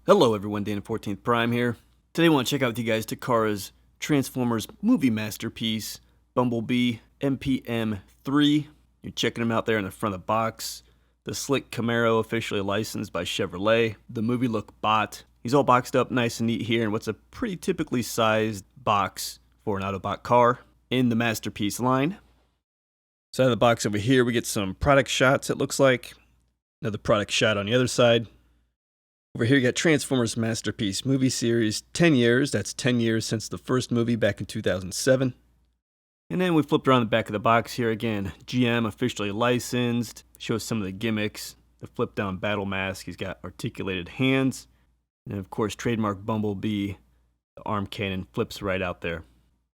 Hello everyone, Dana 14th Prime here. Today I want to check out with you guys Takara's Transformers movie masterpiece, Bumblebee MPM-3. You're checking them out there in the front of the box. The slick Camaro officially licensed by Chevrolet. The movie look bot. He's all boxed up nice and neat here in what's a pretty typically sized box for an Autobot car in the masterpiece line. Side of the box over here we get some product shots it looks like. Another product shot on the other side. Over here you got Transformers Masterpiece movie series, 10 years. That's 10 years since the first movie back in 2007. And then we flipped around the back of the box here again. GM officially licensed. Shows some of the gimmicks. The flip down battle mask. He's got articulated hands. And of course trademark Bumblebee. The arm cannon flips right out there.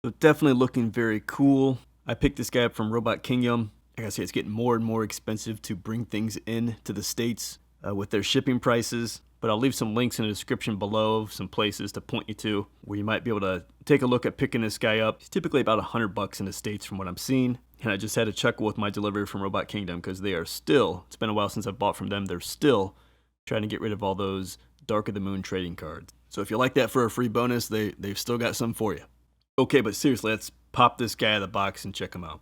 So definitely looking very cool. I picked this guy up from Robot Kingdom. I gotta say it's getting more and more expensive to bring things in to the States with their shipping prices. But I'll leave some links in the description below, some places to point you to where you might be able to take a look at picking this guy up. He's typically about $100 in the States from what I'm seeing. And I just had to chuckle with my delivery from Robot Kingdom because they are still, it's been a while since I've bought from them, they're still trying to get rid of all those Dark of the Moon trading cards. So if you like that for a free bonus, they've still got some for you. Okay, but seriously, let's pop this guy out of the box and check him out.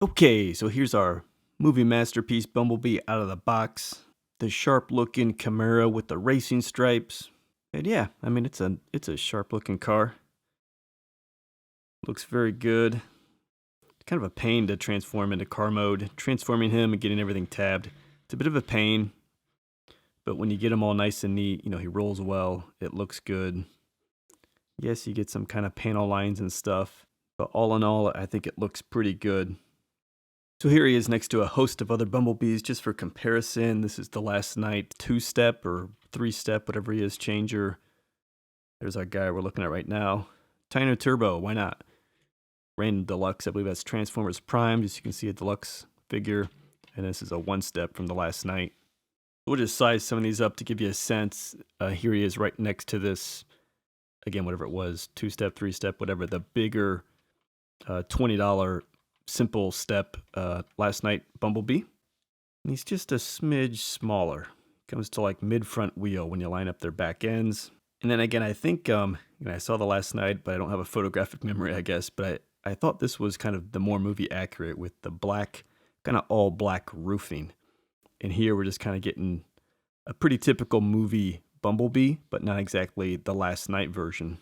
Okay, so here's our movie masterpiece Bumblebee out of the box. The sharp-looking Camaro with the racing stripes. And yeah, I mean, it's a sharp-looking car. Looks very good. It's kind of a pain to transform into car mode. Transforming him and getting everything tabbed. It's a bit of a pain. But when you get him all nice and neat, you know, he rolls well. It looks good. Yes, you get some kind of panel lines and stuff. But all in all, I think it looks pretty good. So here he is next to a host of other Bumblebees just for comparison. This is the Last Night 2-step or 3-step, whatever he is, changer. There's our guy we're looking at right now. Tiny Turbo, why not? Random Deluxe, I believe that's Transformers Prime. Just so you can see a deluxe figure. And this is a 1-step from the Last Night. We'll just size some of these up to give you a sense. Here he is right next to this, again, whatever it was, 2-step, 3-step, whatever, the bigger $20 simple step Last Night Bumblebee. And he's just a smidge smaller. Comes to like mid-front wheel when you line up their back ends. And then again, I think, I saw the Last Night, but I don't have a photographic memory, I guess. But I thought this was kind of the more movie accurate with the black, kind of all black roofing. And here we're just kind of getting a pretty typical movie Bumblebee, but not exactly the Last Night version.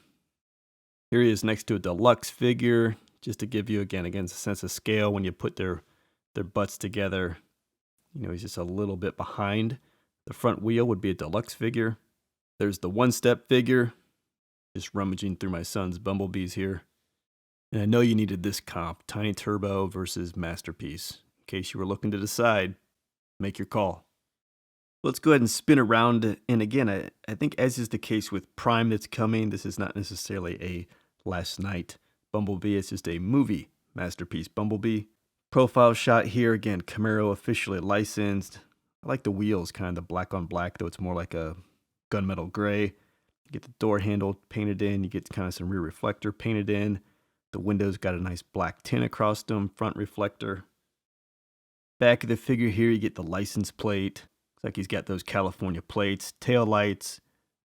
Here he is next to a deluxe figure. Just to give you, again, a sense of scale when you put their butts together. You know, he's just a little bit behind. The front wheel would be a deluxe figure. There's the 1-step figure. Just rummaging through my son's Bumblebees here. And I know you needed this comp, Tiny Turbo versus Masterpiece. In case you were looking to decide, make your call. Let's go ahead and spin around. And again, I think as is the case with Prime that's coming, this is not necessarily a Last Night Bumblebee. It's just a movie masterpiece Bumblebee. Profile shot here, again, Camaro officially licensed. I like the wheels, kind of the black on black, though it's more like a gunmetal gray. You get the door handle painted in. You get kind of some rear reflector painted in. The windows got a nice black tint across them, front reflector. Back of the figure here, you get the license plate. Looks like he's got those California plates, tail lights,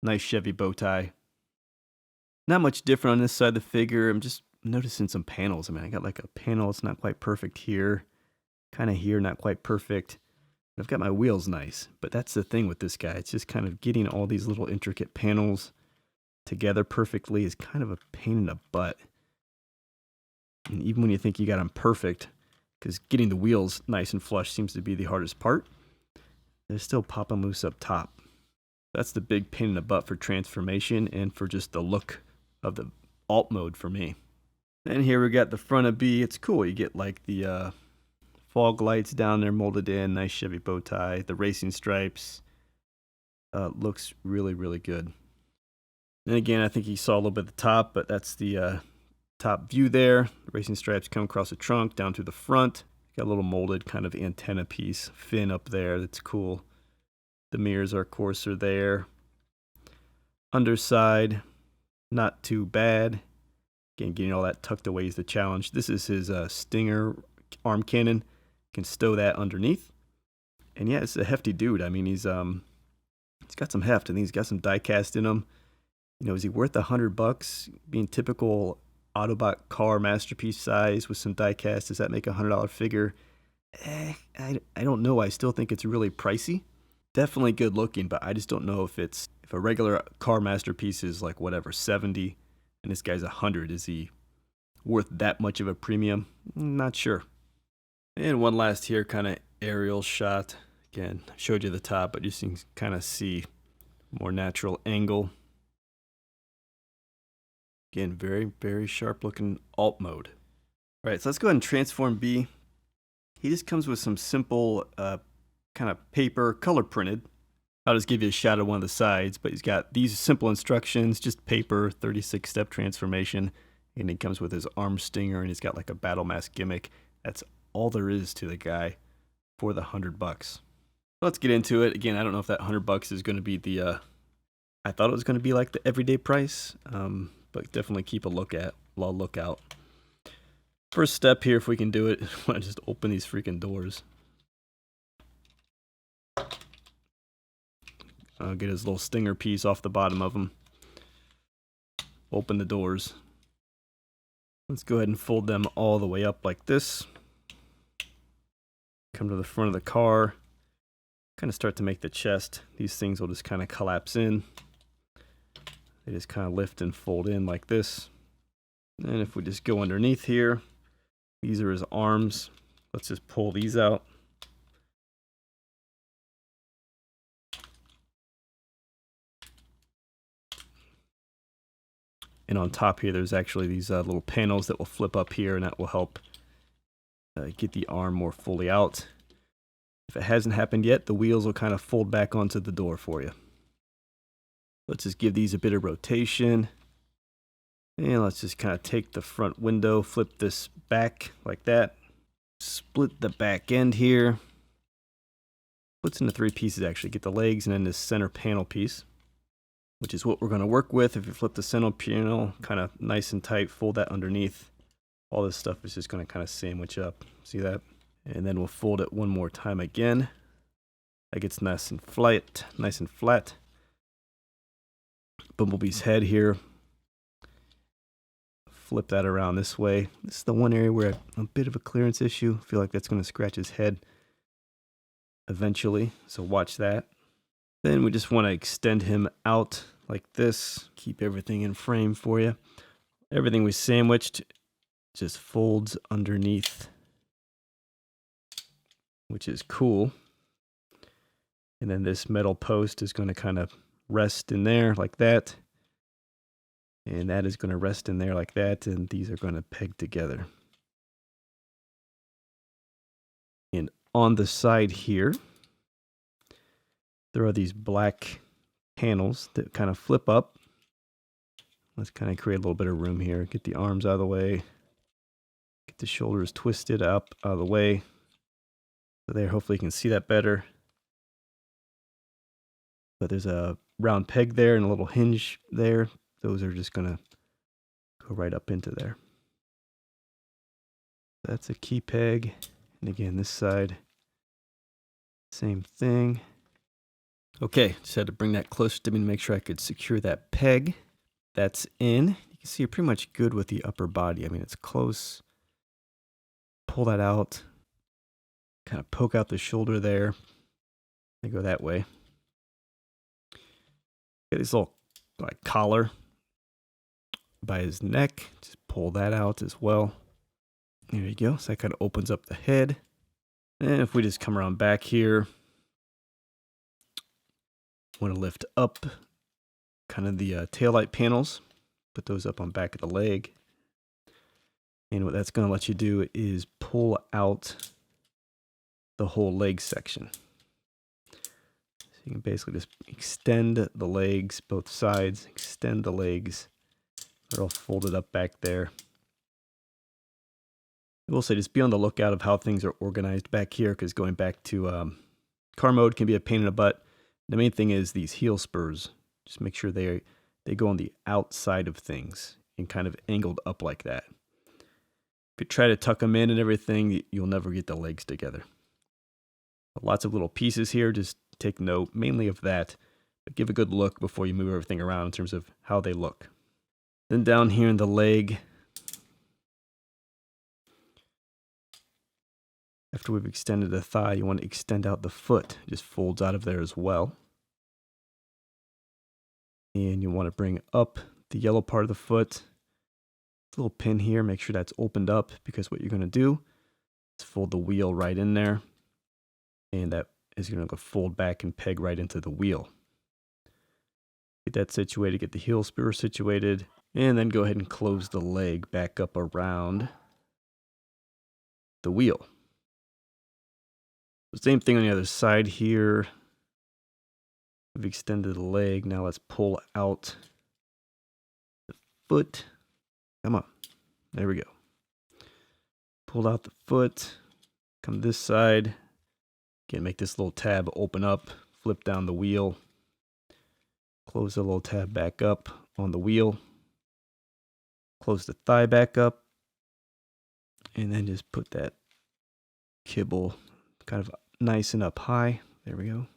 nice Chevy bow tie. Not much different on this side of the figure. I'm just noticing some panels. I mean, I got like a panel. It's not quite perfect here. Kind of here, not quite perfect. I've got my wheels nice. But that's the thing with this guy. It's just kind of getting all these little intricate panels together perfectly is kind of a pain in the butt. And even when you think you got them perfect, because getting the wheels nice and flush seems to be the hardest part, they're still popping loose up top. That's the big pain in the butt for transformation and for just the look of the alt mode for me. And here we got the front of B. It's cool. You get like the fog lights down there molded in. Nice Chevy bow tie. The racing stripes. Looks really, really good. And again, I think you saw a little bit at the top, but that's the top view there. The racing stripes come across the trunk down to the front. Got a little molded kind of antenna piece, fin up there. That's cool. The mirrors, of course, are there. Underside, not too bad. Again, getting all that tucked away is the challenge. This is his Stinger arm cannon. Can stow that underneath. And yeah, it's a hefty dude. I mean, he's It's got some heft. I think he's got some die cast in him. You know, is he worth $100? Being typical Autobot car masterpiece size with some die cast, does that make a $100 figure? I don't know. I still think it's really pricey. Definitely good looking, but I just don't know if a regular car masterpiece is like whatever 70 and this guy's 100. Is he worth that much of a premium? Not sure. And one last here kind of aerial shot. Again, I showed you the top, but just you can kind of see more natural angle. Again, very, very sharp looking alt mode. All right, so let's go ahead and transform B. He just comes with some simple kind of paper, color printed. I'll just give you a shot of one of the sides, but he's got these simple instructions, just paper, 36-step transformation, and he comes with his arm stinger, and he's got like a battle mask gimmick. That's all there is to the guy for the $100. Let's get into it. Again, I don't know if that $100 is going to be the, I thought it was going to be like the everyday price, but definitely keep a lookout. First step here, if we can do it, I want to just open these freaking doors. I'll get his little stinger piece off the bottom of them. Open the doors. Let's go ahead and fold them all the way up like this. Come to the front of the car. Kind of start to make the chest. These things will just kind of collapse in. They just kind of lift and fold in like this. And if we just go underneath here, these are his arms. Let's just pull these out. And on top here, there's actually these little panels that will flip up here, and that will help get the arm more fully out. If it hasn't happened yet, the wheels will kind of fold back onto the door for you. Let's just give these a bit of rotation. And let's just kind of take the front window, flip this back like that. Split the back end here. Splits into 3 pieces actually. Get the legs and then this center panel piece, which is what we're going to work with. If you flip the center panel kind of nice and tight, fold that underneath. All this stuff is just going to kind of sandwich up. See that? And then we'll fold it one more time again. That gets nice and flat. Bumblebee's head here. Flip that around this way. This is the one area where a bit of a clearance issue. I feel like that's going to scratch his head eventually, so watch that. Then we just want to extend him out like this. Keep everything in frame for you. Everything we sandwiched just folds underneath, which is cool. And then this metal post is going to kind of rest in there like that. And that is going to rest in there like that. And these are going to peg together. And on the side here, there are these black panels that kind of flip up. Let's kind of create a little bit of room here. Get the arms out of the way. Get the shoulders twisted up out of the way. So there, hopefully you can see that better. But there's a round peg there and a little hinge there. Those are just going to go right up into there. That's a key peg. And again, this side, same thing. Okay, just had to bring that closer to me to make sure I could secure that peg. That's in. You can see you're pretty much good with the upper body. I mean, it's close. Pull that out. Kind of poke out the shoulder there. They go that way. Get this little like collar by his neck. Just pull that out as well. There you go. So that kind of opens up the head. And if we just come around back here, want to lift up kind of the taillight panels. Put those up on back of the leg. And what that's going to let you do is pull out the whole leg section. So you can basically just extend the legs, both sides, extend the legs. They're all folded up back there. I will say just be on the lookout of how things are organized back here, because going back to car mode can be a pain in the butt. The main thing is these heel spurs. Just make sure they go on the outside of things and kind of angled up like that. If you try to tuck them in and everything, you'll never get the legs together. Lots of little pieces here. Just take note mainly of that. But give a good look before you move everything around in terms of how they look. Then down here in the leg, after we've extended the thigh, you want to extend out the foot. It just folds out of there as well. And you want to bring up the yellow part of the foot. Little pin here, make sure that's opened up, because what you're going to do is fold the wheel right in there. And that is going to fold back and peg right into the wheel. Get that situated, get the heel spur situated, and then go ahead and close the leg back up around the wheel. Same thing on the other side here. We've extended the leg. Now let's pull out the foot. Come on. There we go. Pull out the foot. Come this side. Again, make this little tab open up. Flip down the wheel. Close the little tab back up on the wheel. Close the thigh back up. And then just put that kibble kind of nice and up high. There we go.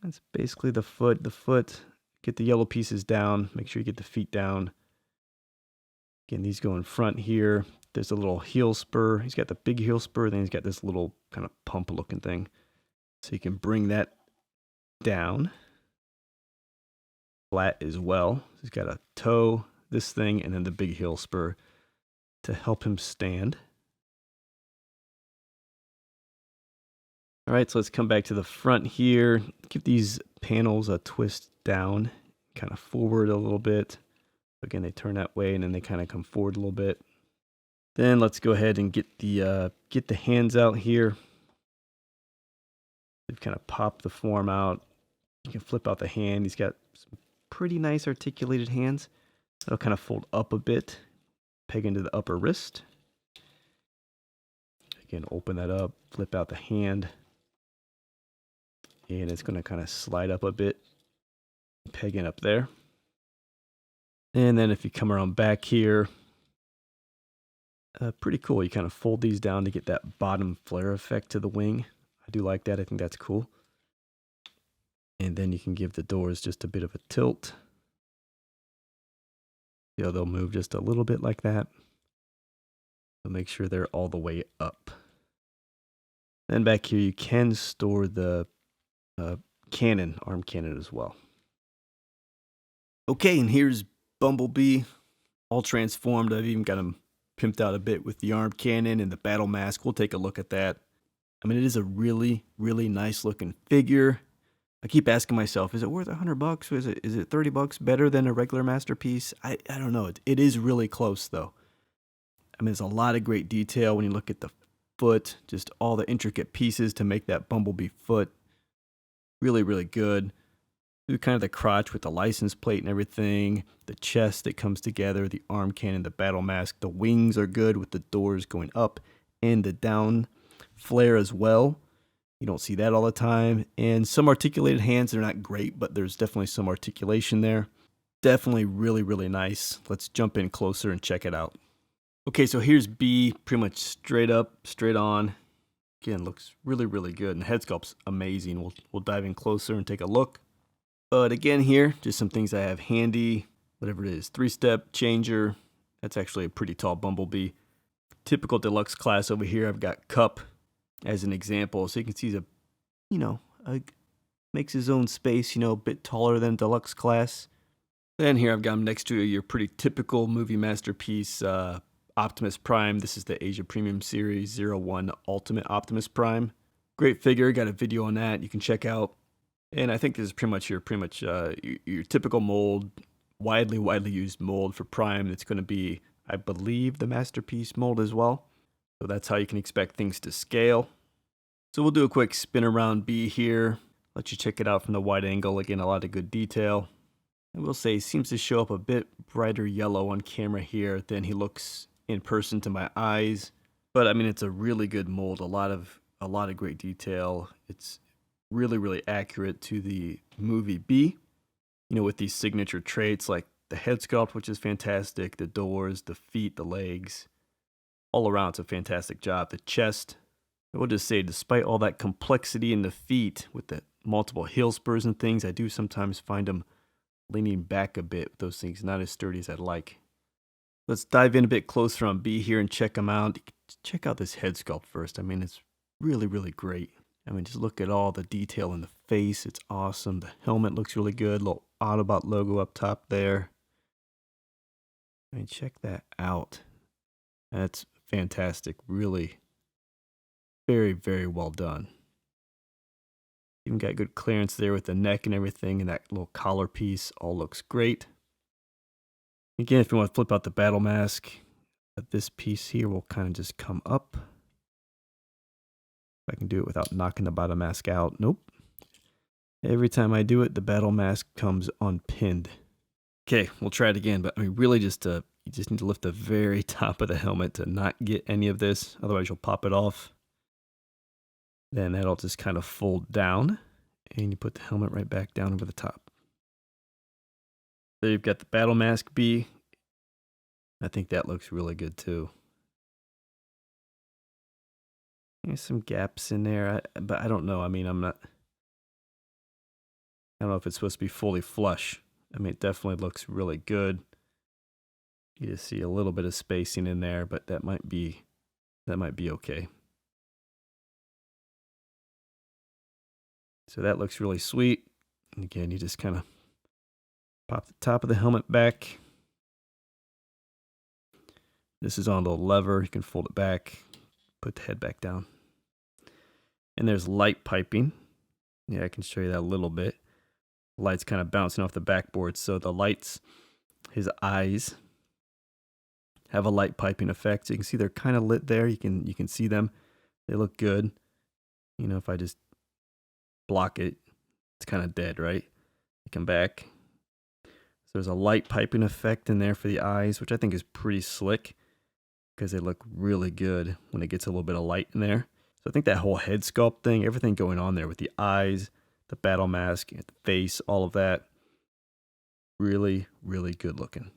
That's basically the foot. The foot, get the yellow pieces down. Make sure you get the feet down. Again, these go in front here. There's a little heel spur. He's got the big heel spur. Then he's got this little kind of pump looking thing. So you can bring that down. Flat as well. He's got a toe, this thing, and then the big heel spur to help him stand. All right, so let's come back to the front here. Give these panels a twist down, kind of forward a little bit. Again, they turn that way, and then they kind of come forward a little bit. Then let's go ahead and get the hands out here. They've kind of popped the form out. You can flip out the hand. He's got some pretty nice articulated hands. That'll kind of fold up a bit, peg into the upper wrist. Again, open that up, flip out the hand. And it's going to kind of slide up a bit, peg in up there. And then if you come around back here, pretty cool. You kind of fold these down to get that bottom flare effect to the wing. I do like that. I think that's cool. And then you can give the doors just a bit of a tilt. You know, they'll move just a little bit like that. So make sure they're all the way up. Then back here, you can store the cannon, arm cannon as well. Okay, and here's Bumblebee, all transformed. I've even got him pimped out a bit with the arm cannon and the battle mask. We'll take a look at that. I mean, it is a really, really nice looking figure. I keep asking myself, is it worth $100? Or is it $30 better than a regular masterpiece? I don't know. It is really close though. I mean, there's a lot of great detail when you look at the foot, just all the intricate pieces to make that Bumblebee foot. Really, really good. Do kind of the crotch with the license plate and everything, the chest that comes together, the arm cannon, the battle mask. The wings are good with the doors going up and the down flare as well. You don't see that all the time. And some articulated hands, they're not great, but there's definitely some articulation there. Definitely really, really nice. Let's jump in closer and check it out. Okay, so here's B, pretty much straight up, straight on. Again, looks really, really good. And the head sculpt's amazing. We'll dive in closer and take a look. But again here, just some things I have handy. Whatever it is, 3-step changer. That's actually a pretty tall Bumblebee. Typical deluxe class over here. I've got Cup as an example. So you can see he's makes his own space, a bit taller than deluxe class. Then here I've got him next to your pretty typical movie masterpiece, Optimus Prime. This is the Asia Premium Series 01 Ultimate Optimus Prime. Great figure. Got a video on that you can check out. And I think this is pretty much your typical mold, widely used mold for Prime. It's going to be, I believe, the masterpiece mold as well. So that's how you can expect things to scale. So we'll do a quick spin around B here. Let you check it out from the wide angle. Again, a lot of good detail. I will say, he seems to show up a bit brighter yellow on camera here than he looks in person to my eyes. But I mean, it's a really good mold. A lot of great detail. It's really, really accurate to the movie B. With these signature traits like the head sculpt, which is fantastic, the doors, the feet, the legs. All around, it's a fantastic job. The chest, I will just say, despite all that complexity in the feet with the multiple heel spurs and things, I do sometimes find them leaning back a bit with those things, not as sturdy as I'd like. Let's dive in a bit closer on B here and check them out. Check out this head sculpt first. I mean, it's really, really great. I mean, just look at all the detail in the face. It's awesome. The helmet looks really good. Little Autobot logo up top there. I mean, check that out. That's fantastic. Really very, very well done. Even got good clearance there with the neck and everything, and that little collar piece all looks great. Again, if you want to flip out the battle mask, this piece here will kind of just come up. If I can do it without knocking the battle mask out. Nope. Every time I do it, the battle mask comes unpinned. Okay, we'll try it again, but I mean, really just you just need to lift the very top of the helmet to not get any of this. Otherwise, you'll pop it off. Then that'll just kind of fold down, and you put the helmet right back down over the top. There you've got the battle mask B. I think that looks really good too. There's some gaps in there, but I don't know. I mean, I don't know if it's supposed to be fully flush. I mean, it definitely looks really good. You just see a little bit of spacing in there, but that might be okay. So that looks really sweet. And again, you just kind of pop the top of the helmet back. This is on a little lever. You can fold it back, put the head back down. And there's light piping. Yeah, I can show you that a little bit. Light's kind of bouncing off the backboard. So the lights, his eyes, have a light piping effect. So you can see they're kind of lit there. You can see them. They look good. You know, if I just block it, it's kind of dead, right? You come back. So there's a light piping effect in there for the eyes, which I think is pretty slick because they look really good when it gets a little bit of light in there. So I think that whole head sculpt thing, everything going on there with the eyes, the battle mask, the face, all of that, really, really good looking.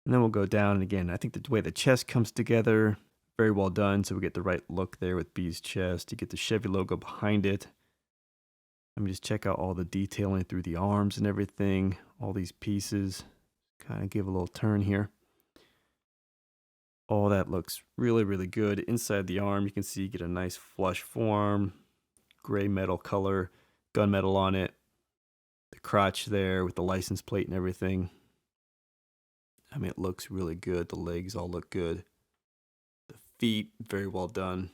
And then we'll go down, and again, I think the way the chest comes together, very well done. So we get the right look there with B's chest. You get the Chevy logo behind it. Let me just check out all the detailing through the arms and everything, all these pieces. Kind of give a little turn here. All that looks really, really good. Inside the arm, you can see you get a nice flush form, gray metal color, gunmetal on it. The crotch there with the license plate and everything. I mean, it looks really good. The legs all look good. The feet, very well done.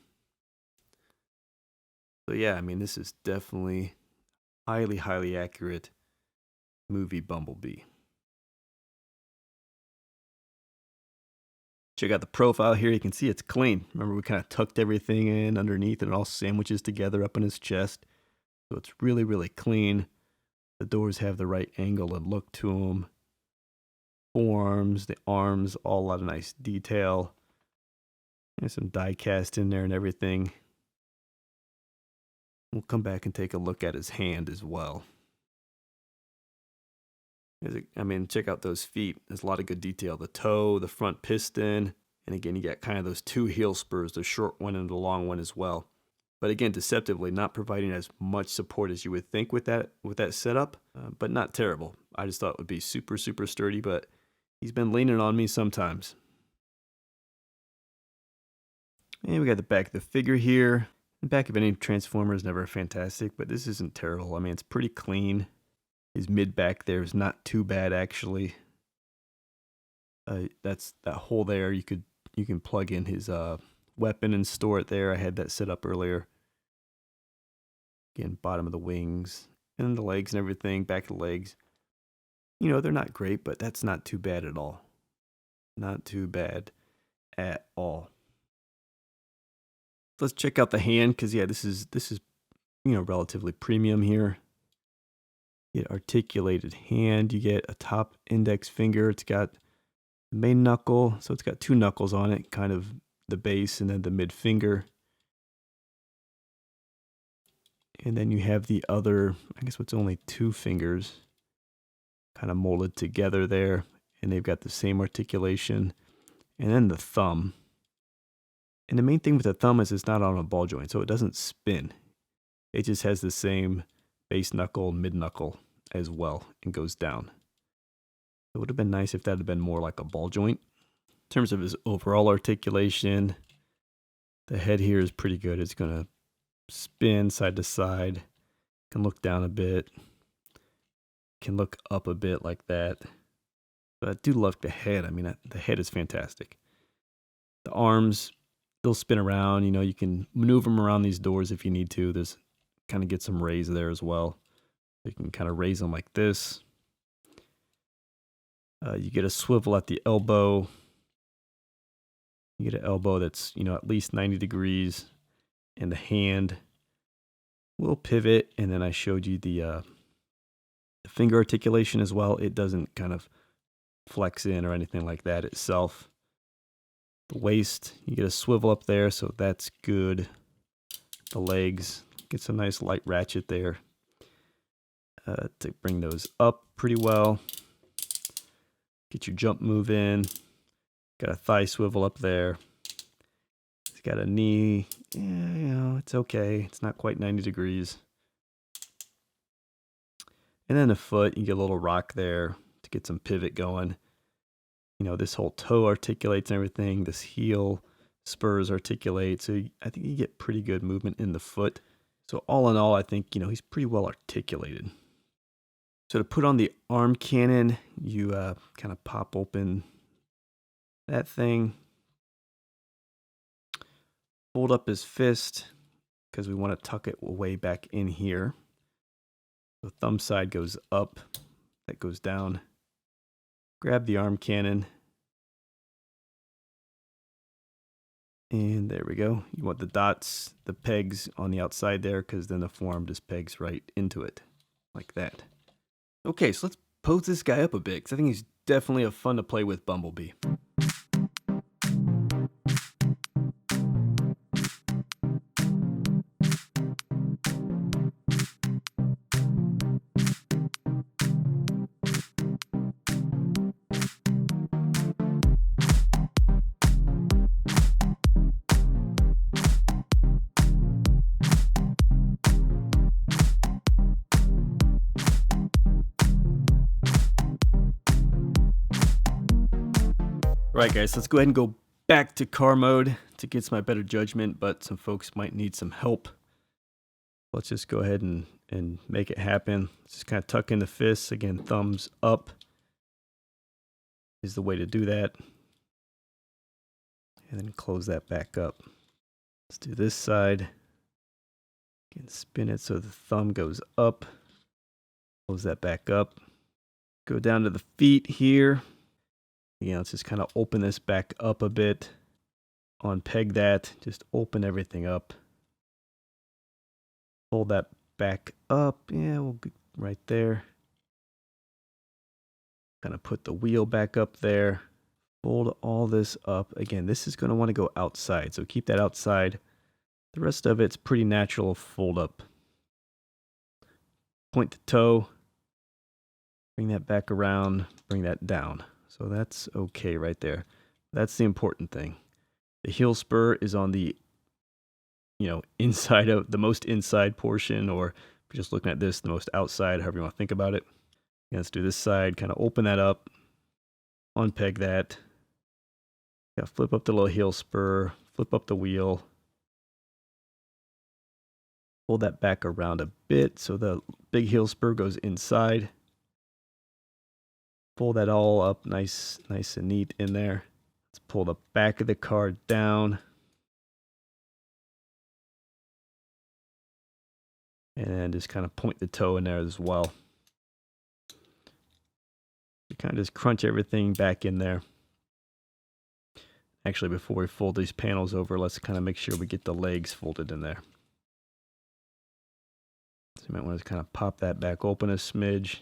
So yeah, I mean, this is definitely highly, highly accurate movie Bumblebee. Check out the profile here. You can see it's clean. Remember, we kind of tucked everything in underneath and it all sandwiches together up in his chest. So it's really, really clean. The doors have the right angle and look to them. Forms, the arms, all a lot of nice detail. There's some die cast in there and everything. We'll come back and take a look at his hand as well. I mean, check out those feet. There's a lot of good detail. The toe, the front piston, and again, you got kind of those two heel spurs, the short one and the long one as well. But again, deceptively not providing as much support as you would think with that setup, but not terrible. I just thought it would be super, super sturdy, but he's been leaning on me sometimes. And we got the back of the figure here. The back of any Transformer is never fantastic, but this isn't terrible. I mean, it's pretty clean. His mid back there is not too bad, actually. That's that hole there. You can plug in his weapon and store it there. I had that set up earlier. Again, bottom of the wings and the legs and everything, back of the legs. You know, they're not great, but that's not too bad at all. Not too bad at all. Let's check out the hand, because yeah, this is you know, relatively premium here. You get articulated hand. You get a top index finger. It's got the main knuckle, so it's got two knuckles on it, kind of the base and then the mid finger. And then you have the other, I guess what's only two fingers, kind of molded together there, and they've got the same articulation. And then the thumb. And the main thing with the thumb is it's not on a ball joint, so it doesn't spin. It just has the same base knuckle, mid knuckle as well, and goes down. It would have been nice if that had been more like a ball joint. In terms of his overall articulation, the head here is pretty good. It's going to spin side to side, can look down a bit, can look up a bit like that. But I do love the head. I mean, the head is fantastic. The arms, they'll spin around. You know, you can maneuver them around these doors if you need to. There's kind of get some raise there as well. You can kind of raise them like this. You get a swivel at the elbow. You get an elbow that's, you know, at least 90 degrees. And the hand will pivot. And then I showed you the finger articulation as well. It doesn't kind of flex in or anything like that itself. The waist, you get a swivel up there, so that's good. The legs, gets a nice light ratchet there to bring those up pretty well. Get your jump move in. Got a thigh swivel up there. It's got a knee. Yeah, you know, it's okay. It's not quite 90 degrees. And then the foot, you get a little rock there to get some pivot going. You know, this whole toe articulates and everything. This heel spurs articulate. So I think you get pretty good movement in the foot. So all in all, I think, you know, he's pretty well articulated. So to put on the arm cannon, you kind of pop open that thing. Fold up his fist because we want to tuck it way back in here. The thumb side goes up, that goes down. Grab the arm cannon. And there we go. You want the dots, the pegs on the outside there, because then the forearm just pegs right into it, like that. Okay, so let's pose this guy up a bit, because I think he's definitely a fun to play with Bumblebee. Right, guys, let's go ahead and go back to car mode to get my better judgment, but some folks might need some help. Let's just go ahead and make it happen. Let's just kind of tuck in the fists. Again, thumbs up is the way to do that. And then close that back up. Let's do this side. Again, spin it so the thumb goes up. Close that back up. Go down to the feet here. Again, let's just kind of open this back up a bit. Unpeg that. Just open everything up. Fold that back up. Yeah, we'll get right there. Kind of put the wheel back up there. Fold all this up. Again, this is going to want to go outside, so keep that outside. The rest of it's pretty natural fold up. Point the toe. Bring that back around. Bring that down. So that's okay right there. That's the important thing. The heel spur is on the, you know, inside of the most inside portion, or if you're just looking at this, the most outside, however you want to think about it. And let's do this side, kind of open that up, unpeg that. Yeah, flip up the little heel spur, flip up the wheel. Pull that back around a bit so the big heel spur goes inside. Pull that all up nice and neat in there. Let's pull the back of the car down. And then just kind of point the toe in there as well. You kind of just crunch everything back in there. Actually, before we fold these panels over, let's kind of make sure we get the legs folded in there. So you might want to kind of pop that back open a smidge,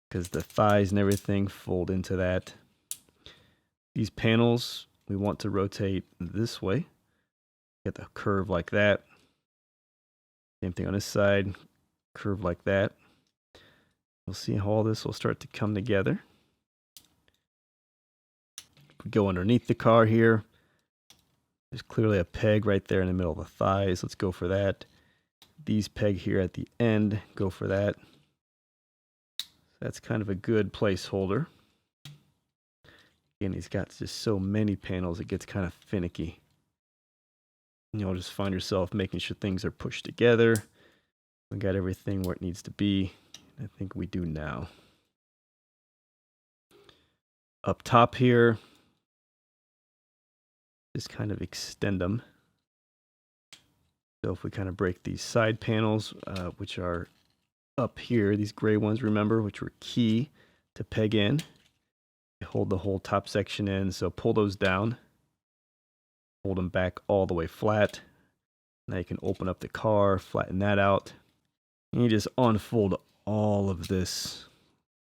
because the thighs and everything fold into that. These panels, we want to rotate this way. Get the curve like that. Same thing on this side, curve like that. We'll see how all this will start to come together. If we go underneath the car here, There's clearly a peg right there in the middle of the thighs. Let's go for that. These peg here at the end, go for that. That's kind of a good placeholder. Again, he's got just so many panels, it gets kind of finicky. You'll just find yourself making sure things are pushed together. We got everything where it needs to be. I think we do now. Up top here, just kind of extend them. So if we kind of break these side panels, which are up here, these gray ones, remember, which were key to peg in. Hold the whole top section in, so pull those down. Hold them back all the way flat. Now you can open up the car, flatten that out. And you just unfold all of this.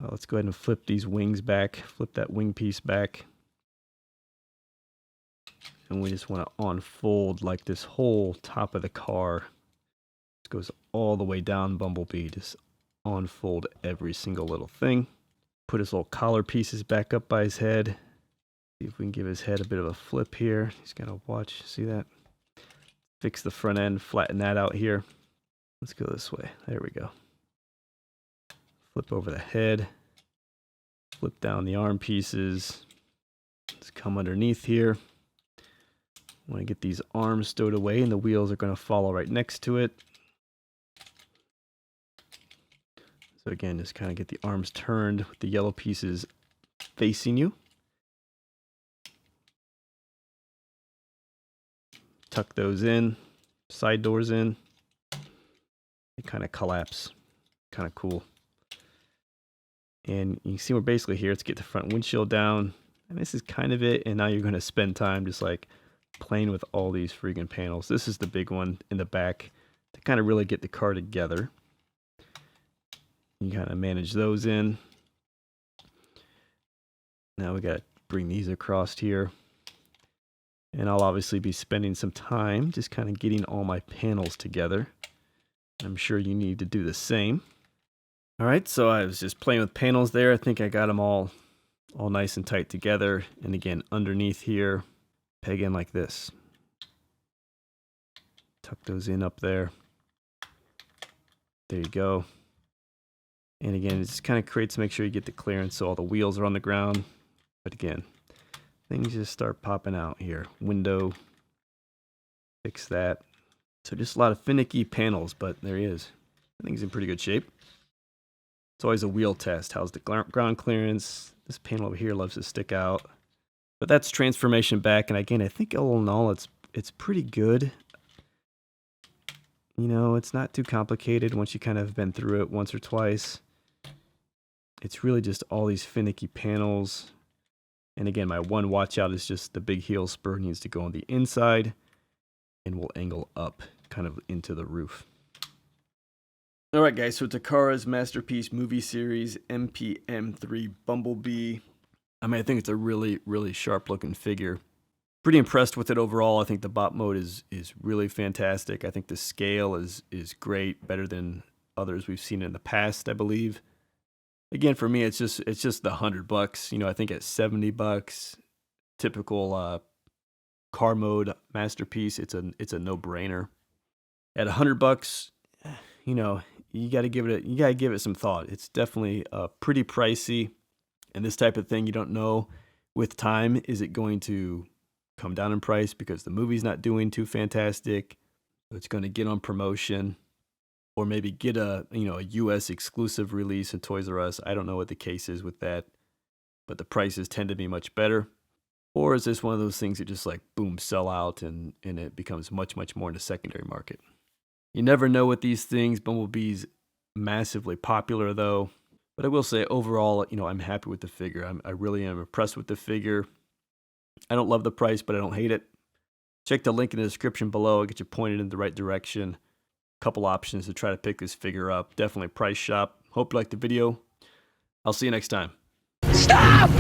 Let's go ahead and flip these wings back. Flip that wing piece back. And we just want to unfold like this whole top of the car. This goes all the way down Bumblebee. Just unfold every single little thing. Put his little collar pieces back up by his head. See if we can give his head a bit of a flip here. He's got to watch. See that? Fix the front end. Flatten that out here. Let's go this way. There we go. Flip over the head. Flip down the arm pieces. Let's come underneath here. Want to get these arms stowed away, and the wheels are going to follow right next to it. So again, just kind of get the arms turned with the yellow pieces facing you. Tuck those in, side doors in. They kind of collapse. Kind of cool. And you can see we're basically here to get the front windshield down. And this is kind of it. And now you're going to spend time just like playing with all these freaking panels. This is the big one in the back to kind of really get the car together. You kind of manage those in. Now we got to bring these across here. And I'll obviously be spending some time just kind of getting all my panels together. I'm sure you need to do the same. All right, so I was just playing with panels there. I think I got them all nice and tight together. And again, underneath here, peg in like this. Tuck those in up there. There you go. And again, it just kind of creates, make sure you get the clearance so all the wheels are on the ground. But again, things just start popping out here. Window, fix that. So just a lot of finicky panels, but there he is. I think he's in pretty good shape. It's always a wheel test. How's the ground clearance? This panel over here loves to stick out. But that's transformation back. And again, I think all in all, it's pretty good. You know, it's not too complicated once you kind of been through it once or twice. It's really just all these finicky panels. And again, my one watch out is just the big heel spur needs to go on the inside and will angle up kind of into the roof. All right, guys, so Takara's Masterpiece movie series, MPM-3 Bumblebee. I mean, I think it's a really, really sharp looking figure. Pretty impressed with it overall. I think the bot mode is really fantastic. I think the scale is great, better than others we've seen in the past, I believe. Again, for me, it's just the $100. You know, I think at $70, typical car mode Masterpiece, it's a no-brainer. At $100, you know, you got to give it some thought. It's definitely pretty pricey, and this type of thing you don't know with time, is it going to come down in price because the movie's not doing too fantastic? It's going to get on promotion, or maybe get a US exclusive release in Toys R Us. I don't know what the case is with that, but the prices tend to be much better. Or is this one of those things that just like boom, sell out, and it becomes much more in the secondary market? You never know with these things. Bumblebee's massively popular though. But I will say overall, you know, I'm happy with the figure. I really am impressed with the figure. I don't love the price, but I don't hate it. Check the link in the description below. I'll get you pointed in the right direction. Couple options to try to pick this figure up. Definitely price shop. Hope you liked the video. I'll see you next time. Stop!